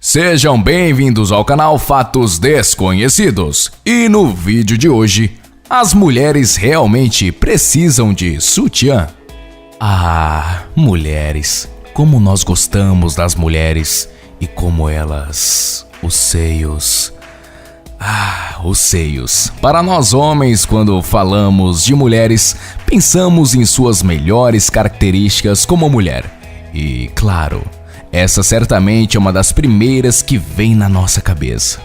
Sejam bem-vindos ao canal Fatos Desconhecidos. E no vídeo de hoje, as mulheres realmente precisam de sutiã? Ah, mulheres, como nós gostamos das mulheres e como elas... os seios... os seios. Para nós homens, quando falamos de mulheres, pensamos em suas melhores características como mulher. E, claro, essa certamente é uma das primeiras que vem na nossa cabeça.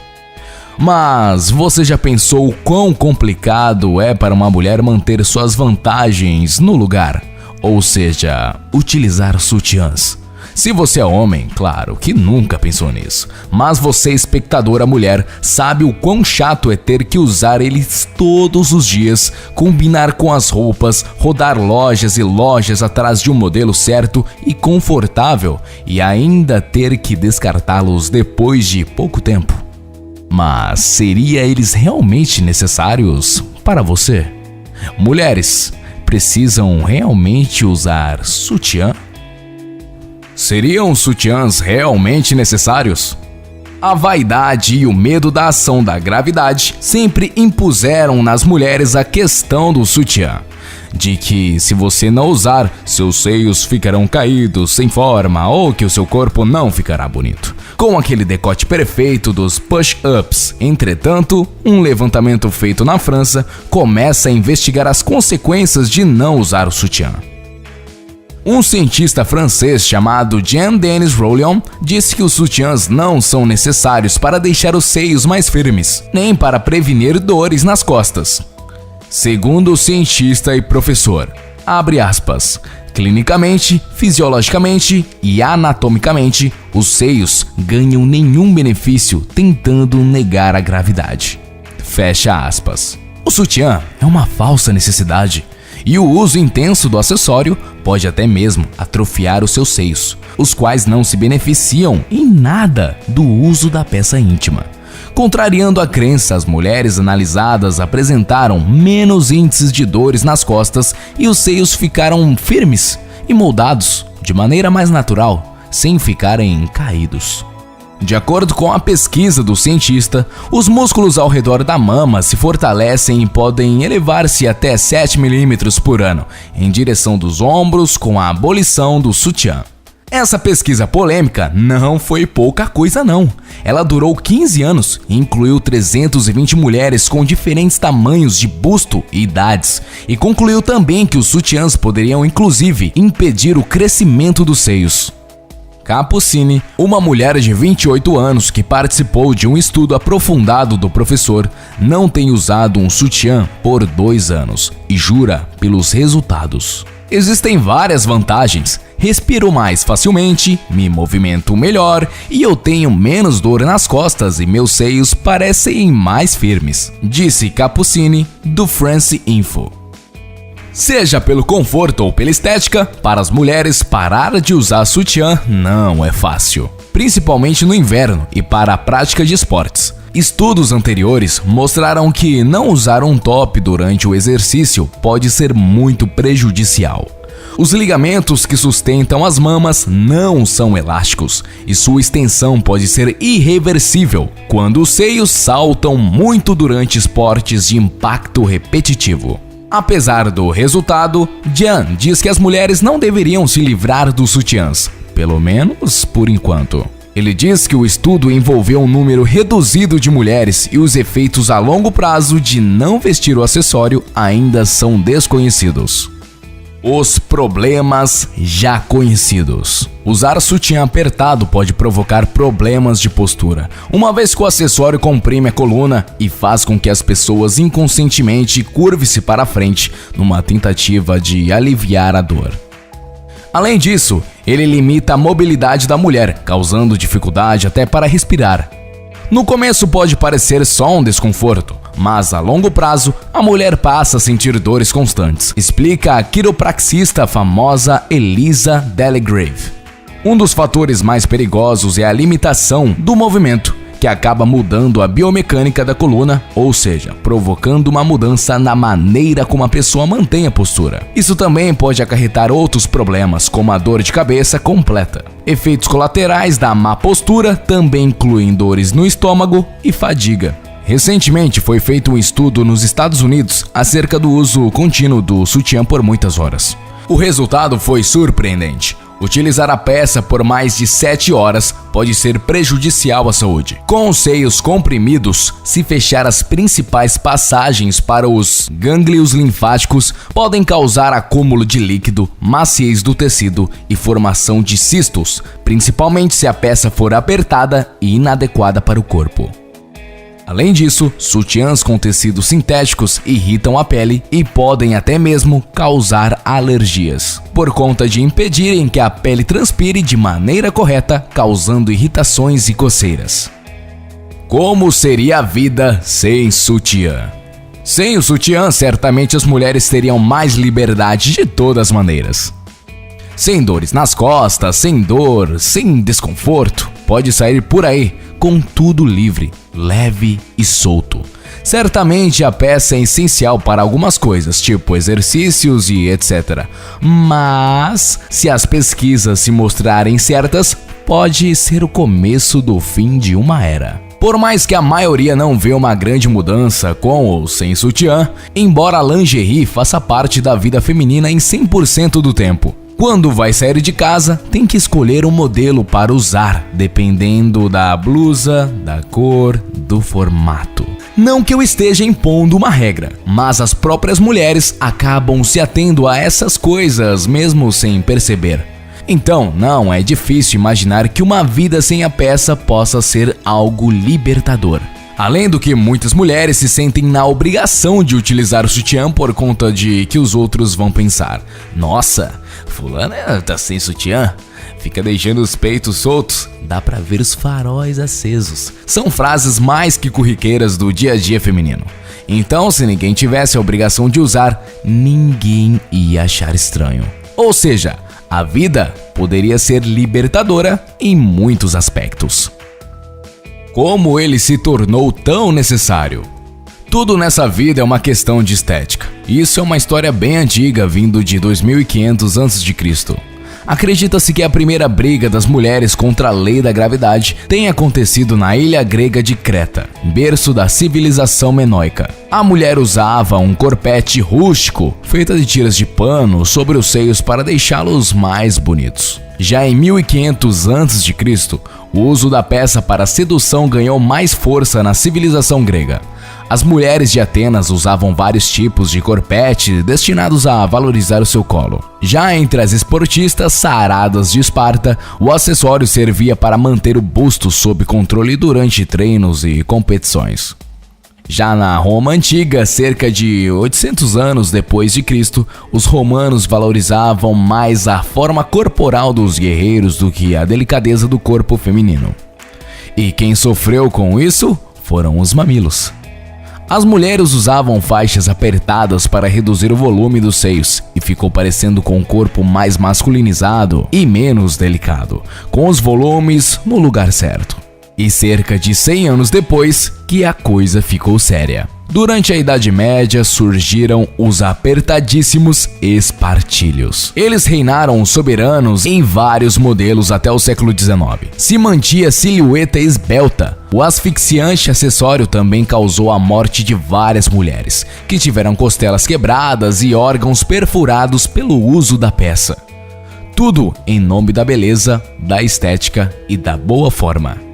Mas você já pensou o quão complicado é para uma mulher manter suas vantagens no lugar? Ou seja, utilizar sutiãs. Se você é homem, claro que nunca pensou nisso, mas você, espectadora mulher, sabe o quão chato é ter que usar eles todos os dias, combinar com as roupas, rodar lojas e lojas atrás de um modelo certo e confortável e ainda ter que descartá-los depois de pouco tempo. Mas seria eles realmente necessários para você? Mulheres precisam realmente usar sutiã? Seriam sutiãs realmente necessários? A vaidade e o medo da ação da gravidade sempre impuseram nas mulheres a questão do sutiã. De que se você não usar, seus seios ficarão caídos, sem forma, ou que o seu corpo não ficará bonito, com aquele decote perfeito dos push-ups. Entretanto, um levantamento feito na França começa a investigar as consequências de não usar o sutiã. Um cientista francês chamado Jean-Denis Rollion disse que os sutiãs não são necessários para deixar os seios mais firmes, nem para prevenir dores nas costas. Segundo o cientista e professor, abre aspas, clinicamente, fisiologicamente e anatomicamente, os seios ganham nenhum benefício tentando negar a gravidade. Fecha aspas. O sutiã é uma falsa necessidade. E o uso intenso do acessório pode até mesmo atrofiar os seus seios, os quais não se beneficiam em nada do uso da peça íntima. Contrariando a crença, as mulheres analisadas apresentaram menos índices de dores nas costas e os seios ficaram firmes e moldados de maneira mais natural, sem ficarem caídos. De acordo com a pesquisa do cientista, os músculos ao redor da mama se fortalecem e podem elevar-se até 7 mm por ano, em direção dos ombros com a abolição do sutiã. Essa pesquisa polêmica não foi pouca coisa não. Ela durou 15 anos e incluiu 320 mulheres com diferentes tamanhos de busto e idades, e concluiu também que os sutiãs poderiam inclusive impedir o crescimento dos seios. Capucini, uma mulher de 28 anos que participou de um estudo aprofundado do professor, não tem usado um sutiã por 2 anos e jura pelos resultados. Existem várias vantagens. Respiro mais facilmente, me movimento melhor e eu tenho menos dor nas costas e meus seios parecem mais firmes, disse Capucini do France Info. Seja pelo conforto ou pela estética, para as mulheres parar de usar sutiã não é fácil, principalmente no inverno e para a prática de esportes. Estudos anteriores mostraram que não usar um top durante o exercício pode ser muito prejudicial. Os ligamentos que sustentam as mamas não são elásticos e sua extensão pode ser irreversível quando os seios saltam muito durante esportes de impacto repetitivo. Apesar do resultado, Jean diz que as mulheres não deveriam se livrar dos sutiãs, pelo menos por enquanto. Ele diz que o estudo envolveu um número reduzido de mulheres e os efeitos a longo prazo de não vestir o acessório ainda são desconhecidos. Os problemas já conhecidos. Usar sutiã apertado pode provocar problemas de postura, uma vez que o acessório comprime a coluna e faz com que as pessoas inconscientemente curvem-se para a frente numa tentativa de aliviar a dor. Além disso, ele limita a mobilidade da mulher, causando dificuldade até para respirar. No começo pode parecer só um desconforto, mas a longo prazo a mulher passa a sentir dores constantes, explica a quiropraxista famosa Elisa Delegrave. Um dos fatores mais perigosos é a limitação do movimento, que acaba mudando a biomecânica da coluna, ou seja, provocando uma mudança na maneira como a pessoa mantém a postura. Isso também pode acarretar outros problemas, como a dor de cabeça completa. Efeitos colaterais da má postura também incluem dores no estômago e fadiga. Recentemente foi feito um estudo nos Estados Unidos acerca do uso contínuo do sutiã por muitas horas. O resultado foi surpreendente. Utilizar a peça por mais de 7 horas pode ser prejudicial à saúde. Com os seios comprimidos, se fechar as principais passagens para os gânglios linfáticos, podem causar acúmulo de líquido, maciez do tecido e formação de cistos, principalmente se a peça for apertada e inadequada para o corpo. Além disso, sutiãs com tecidos sintéticos irritam a pele e podem até mesmo causar alergias, por conta de impedirem que a pele transpire de maneira correta, causando irritações e coceiras. Como seria a vida sem sutiã? Sem o sutiã, certamente as mulheres teriam mais liberdade de todas as maneiras. Sem dores nas costas, sem dor, sem desconforto, pode sair por aí com tudo livre, leve e solto. Certamente a peça é essencial para algumas coisas, tipo exercícios e etc. Mas, se as pesquisas se mostrarem certas, pode ser o começo do fim de uma era. Por mais que a maioria não vê uma grande mudança com ou sem sutiã, embora a lingerie faça parte da vida feminina em 100% do tempo. Quando vai sair de casa, tem que escolher um modelo para usar, dependendo da blusa, da cor, do formato. Não que eu esteja impondo uma regra, mas as próprias mulheres acabam se atendo a essas coisas mesmo sem perceber. Então, não é difícil imaginar que uma vida sem a peça possa ser algo libertador. Além do que muitas mulheres se sentem na obrigação de utilizar o sutiã por conta de que os outros vão pensar: nossa, fulana tá sem sutiã, fica deixando os peitos soltos, dá pra ver os faróis acesos. São frases mais que corriqueiras do dia a dia feminino. Então, se ninguém tivesse a obrigação de usar, ninguém ia achar estranho. Ou seja, a vida poderia ser libertadora em muitos aspectos. Como ele se tornou tão necessário? Tudo nessa vida é uma questão de estética. Isso é uma história bem antiga, vindo de 2500 a.C. Acredita-se que a primeira briga das mulheres contra a lei da gravidade tenha acontecido na ilha grega de Creta, berço da civilização minoica. A mulher usava um corpete rústico, feito de tiras de pano, sobre os seios para deixá-los mais bonitos. Já em 1500 a.C., o uso da peça para sedução ganhou mais força na civilização grega. As mulheres de Atenas usavam vários tipos de corpete destinados a valorizar o seu colo. Já entre as esportistas saradas de Esparta, o acessório servia para manter o busto sob controle durante treinos e competições. Já na Roma Antiga, cerca de 800 anos depois de Cristo, os romanos valorizavam mais a forma corporal dos guerreiros do que a delicadeza do corpo feminino. E quem sofreu com isso foram os mamilos. As mulheres usavam faixas apertadas para reduzir o volume dos seios e ficou parecendo com um corpo mais masculinizado e menos delicado, com os volumes no lugar certo. E cerca de 100 anos depois que a coisa ficou séria. Durante a Idade Média surgiram os apertadíssimos espartilhos. Eles reinaram soberanos em vários modelos até o século XIX. Se mantinha silhueta esbelta. O asfixiante acessório também causou a morte de várias mulheres, que tiveram costelas quebradas e órgãos perfurados pelo uso da peça. Tudo em nome da beleza, da estética e da boa forma.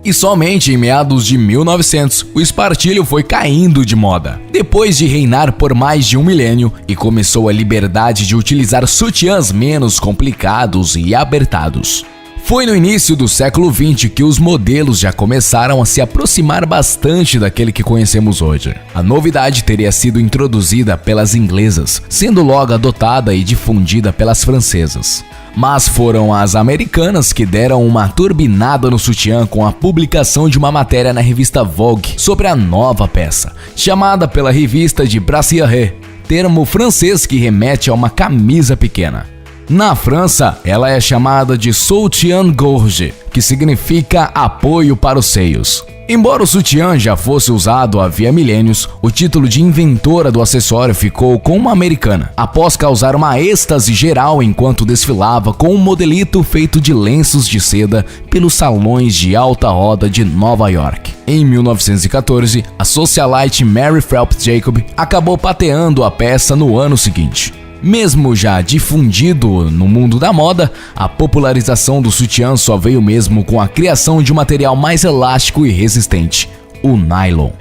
E somente em meados de 1900, o espartilho foi caindo de moda, depois de reinar por mais de um milênio, e começou a liberdade de utilizar sutiãs menos complicados e apertados. Foi no início do século XX que os modelos já começaram a se aproximar bastante daquele que conhecemos hoje. A novidade teria sido introduzida pelas inglesas, sendo logo adotada e difundida pelas francesas. Mas foram as americanas que deram uma turbinada no sutiã com a publicação de uma matéria na revista Vogue sobre a nova peça, chamada pela revista de brassiere, termo francês que remete a uma camisa pequena. Na França, ela é chamada de soutien-gorge, que significa apoio para os seios. Embora o sutiã já fosse usado havia milênios, o título de inventora do acessório ficou com uma americana, após causar uma êxtase geral enquanto desfilava com um modelito feito de lenços de seda pelos salões de alta roda de Nova York. Em 1914, a socialite Mary Phelps Jacob acabou patenteando a peça no ano seguinte. Mesmo já difundido no mundo da moda, a popularização do sutiã só veio mesmo com a criação de um material mais elástico e resistente, o nylon.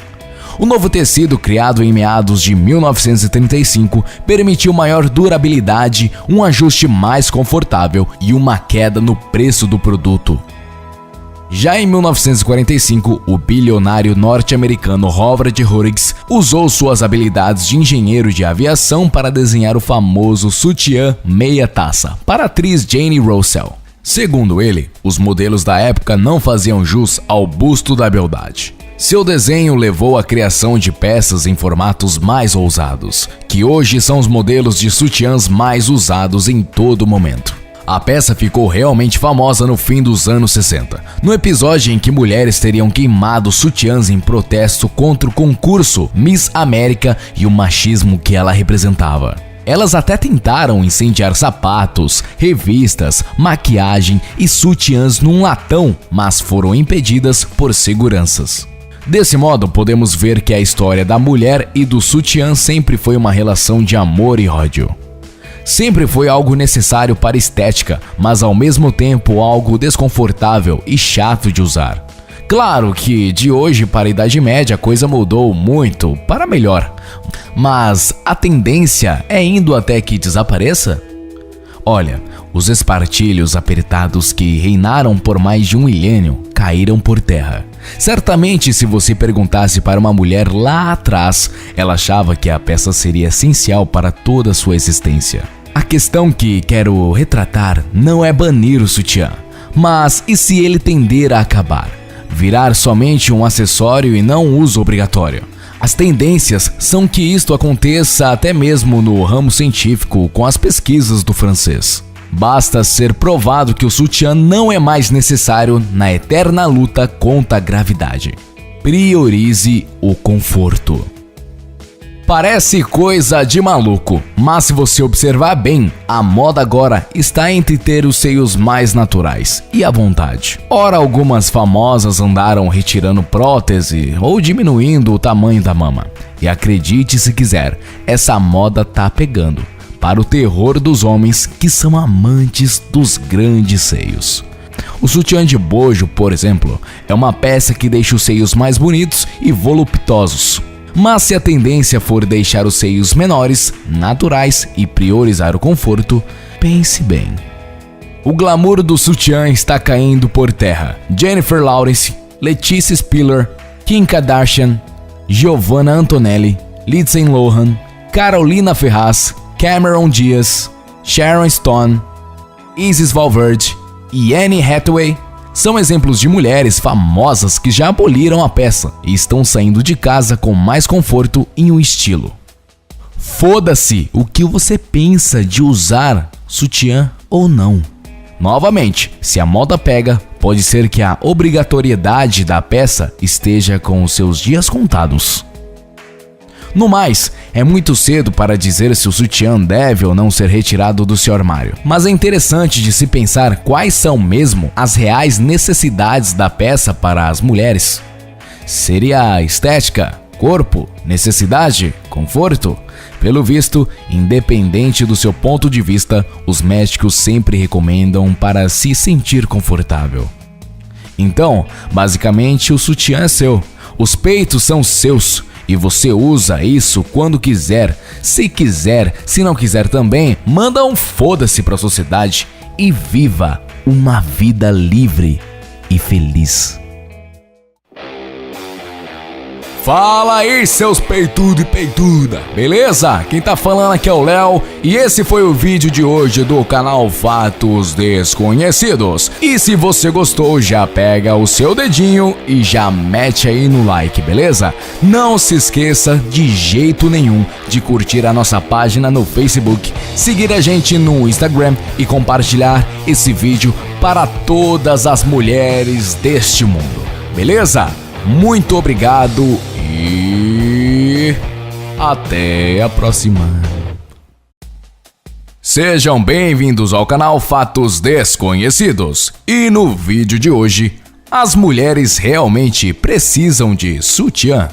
O novo tecido, criado em meados de 1935, permitiu maior durabilidade, um ajuste mais confortável e uma queda no preço do produto. Já em 1945, o bilionário norte-americano Howard Hughes usou suas habilidades de engenheiro de aviação para desenhar o famoso sutiã meia-taça para a atriz Jane Russell. Segundo ele, os modelos da época não faziam jus ao busto da beldade. Seu desenho levou à criação de peças em formatos mais ousados, que hoje são os modelos de sutiãs mais usados em todo momento. A peça ficou realmente famosa no fim dos anos 60, no episódio em que mulheres teriam queimado sutiãs em protesto contra o concurso Miss América e o machismo que ela representava. Elas até tentaram incendiar sapatos, revistas, maquiagem e sutiãs num latão, mas foram impedidas por seguranças. Desse modo, podemos ver que a história da mulher e do sutiã sempre foi uma relação de amor e ódio. Sempre foi algo necessário para estética, mas ao mesmo tempo algo desconfortável e chato de usar. Claro que de hoje para a Idade Média a coisa mudou muito para melhor, mas a tendência é indo até que desapareça? Olha, os espartilhos apertados que reinaram por mais de um milênio caíram por terra. Certamente, se você perguntasse para uma mulher lá atrás, ela achava que a peça seria essencial para toda a sua existência. A questão que quero retratar não é banir o sutiã, mas e se ele tender a acabar? Virar somente um acessório e não um uso obrigatório? As tendências são que isto aconteça até mesmo no ramo científico com as pesquisas do francês. Basta ser provado que o sutiã não é mais necessário na eterna luta contra a gravidade. Priorize o conforto. Parece coisa de maluco, mas se você observar bem, a moda agora está entre ter os seios mais naturais e à vontade. Ora, algumas famosas andaram retirando prótese ou diminuindo o tamanho da mama. E acredite se quiser, essa moda tá pegando, para o terror dos homens que são amantes dos grandes seios. O sutiã de bojo, por exemplo, é uma peça que deixa os seios mais bonitos e voluptuosos. Mas se a tendência for deixar os seios menores, naturais e priorizar o conforto, pense bem. O glamour do sutiã está caindo por terra. Jennifer Lawrence, Leticia Spiller, Kim Kardashian, Giovanna Antonelli, Lindsay Lohan, Carolina Ferraz, Cameron Diaz, Sharon Stone, Isis Valverde e Anne Hathaway são exemplos de mulheres famosas que já aboliram a peça e estão saindo de casa com mais conforto e um estilo. Foda-se o que você pensa de usar sutiã ou não. Novamente, se a moda pega, pode ser que a obrigatoriedade da peça esteja com os seus dias contados. No mais, é muito cedo para dizer se o sutiã deve ou não ser retirado do seu armário, mas é interessante de se pensar quais são mesmo as reais necessidades da peça para as mulheres. Seria estética, corpo, necessidade, conforto? Pelo visto, independente do seu ponto de vista, os médicos sempre recomendam para se sentir confortável. Então, basicamente, o sutiã é seu, os peitos são seus. E você usa isso quando quiser, se não quiser também, manda um foda-se pra sociedade e viva uma vida livre e feliz. Fala aí, seus peitudo e peituda, beleza? Quem tá falando aqui é o Léo e esse foi o vídeo de hoje do canal Fatos Desconhecidos. E se você gostou, já pega o seu dedinho e já mete aí no like, beleza? Não se esqueça de jeito nenhum de curtir a nossa página no Facebook, seguir a gente no Instagram e compartilhar esse vídeo para todas as mulheres deste mundo, beleza? Muito obrigado e até a próxima. Sejam bem-vindos ao canal Fatos Desconhecidos. E no vídeo de hoje, as mulheres realmente precisam de sutiã?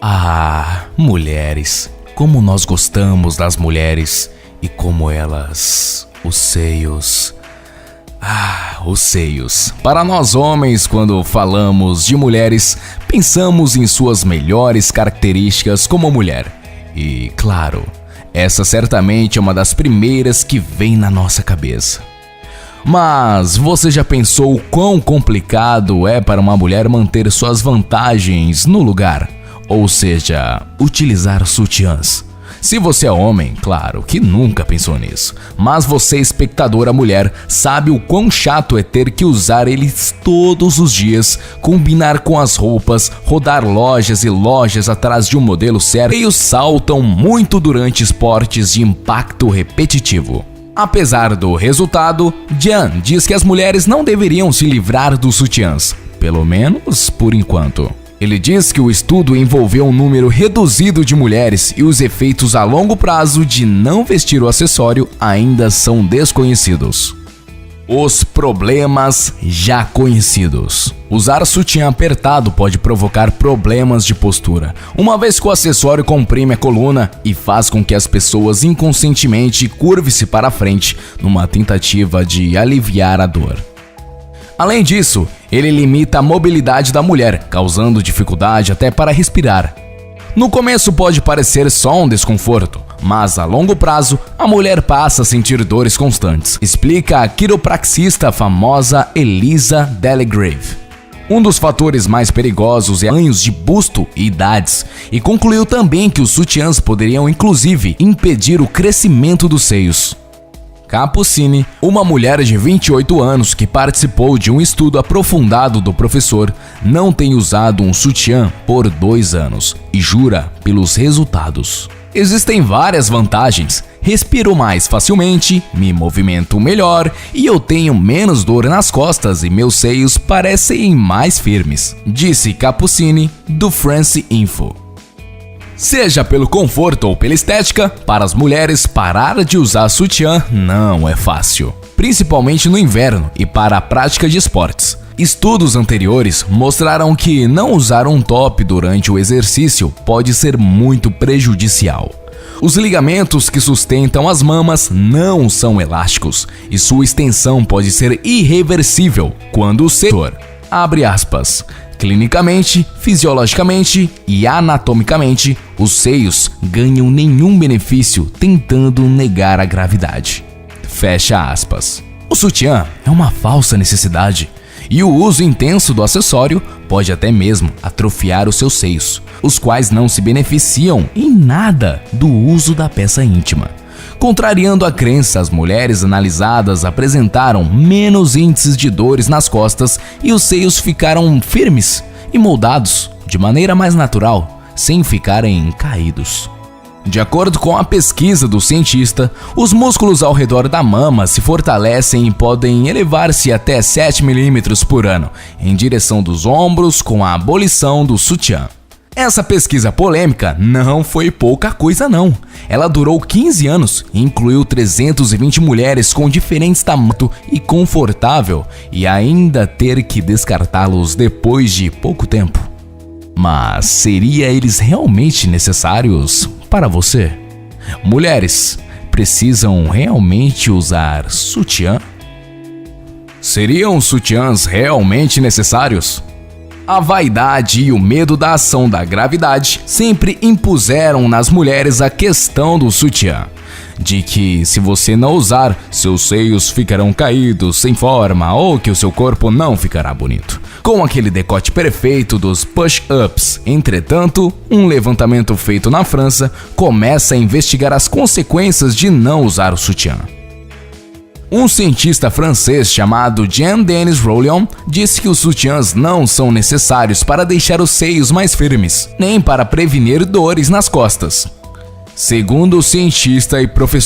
Ah, mulheres, como nós gostamos das mulheres e como elas, os seios. Os seios. Para nós homens, quando falamos de mulheres, pensamos em suas melhores características como mulher. E, claro, essa certamente é uma das primeiras que vem na nossa cabeça. Mas você já pensou o quão complicado é para uma mulher manter suas vantagens no lugar? Ou seja, utilizar sutiãs. Se você é homem, claro que nunca pensou nisso, mas você, espectadora mulher, sabe o quão chato é ter que usar eles todos os dias, combinar com as roupas, rodar lojas e lojas atrás de um modelo certo e os saltam muito durante esportes de impacto repetitivo. Apesar do resultado, Jan diz que as mulheres não deveriam se livrar dos sutiãs, pelo menos por enquanto. Ele diz que o estudo envolveu um número reduzido de mulheres e os efeitos a longo prazo de não vestir o acessório ainda são desconhecidos. Os problemas já conhecidos. Usar sutiã apertado pode provocar problemas de postura, uma vez que o acessório comprime a coluna e faz com que as pessoas inconscientemente curvem-se para a frente numa tentativa de aliviar a dor. Além disso, ele limita a mobilidade da mulher, causando dificuldade até para respirar. No começo pode parecer só um desconforto, mas a longo prazo a mulher passa a sentir dores constantes, explica a quiropraxista famosa Elisa Delegrave. Um dos fatores mais perigosos é tamanhos de busto e idades, e concluiu também que os sutiãs poderiam inclusive impedir o crescimento dos seios. Capucini, uma mulher de 28 anos que participou de um estudo aprofundado do professor, não tem usado um sutiã por 2 anos e jura pelos resultados. Existem várias vantagens. Respiro mais facilmente, me movimento melhor e eu tenho menos dor nas costas e meus seios parecem mais firmes, disse Capucini do France Info. Seja pelo conforto ou pela estética, para as mulheres parar de usar sutiã não é fácil, principalmente no inverno e para a prática de esportes. Estudos anteriores mostraram que não usar um top durante o exercício pode ser muito prejudicial. Os ligamentos que sustentam as mamas não são elásticos e sua extensão pode ser irreversível quando o setor, abre aspas, clinicamente, fisiologicamente e anatomicamente, os seios ganham nenhum benefício tentando negar a gravidade. Fecha aspas. O sutiã é uma falsa necessidade e o uso intenso do acessório pode até mesmo atrofiar os seus seios, os quais não se beneficiam em nada do uso da peça íntima. Contrariando a crença, as mulheres analisadas apresentaram menos índices de dores nas costas e os seios ficaram firmes e moldados de maneira mais natural, sem ficarem caídos. De acordo com a pesquisa do cientista, os músculos ao redor da mama se fortalecem e podem elevar-se até 7 milímetros por ano, em direção dos ombros com a abolição do sutiã. Essa pesquisa polêmica não foi pouca coisa não. Ela durou 15 anos e incluiu 320 mulheres com diferentes tamanhos e confortável e ainda ter que descartá-los depois de pouco tempo. Mas seria eles realmente necessários para você? Mulheres precisam realmente usar sutiã? Seriam sutiãs realmente necessários? A vaidade e o medo da ação da gravidade sempre impuseram nas mulheres a questão do sutiã, de que se você não usar, seus seios ficarão caídos, sem forma ou que o seu corpo não ficará bonito. com aquele decote perfeito dos push-ups. Entretanto, um levantamento feito na França começa a investigar as consequências de não usar o sutiã. Um cientista francês chamado Jean-Denis Rollion disse que os sutiãs não são necessários para deixar os seios mais firmes, nem para prevenir dores nas costas. Segundo o cientista e professor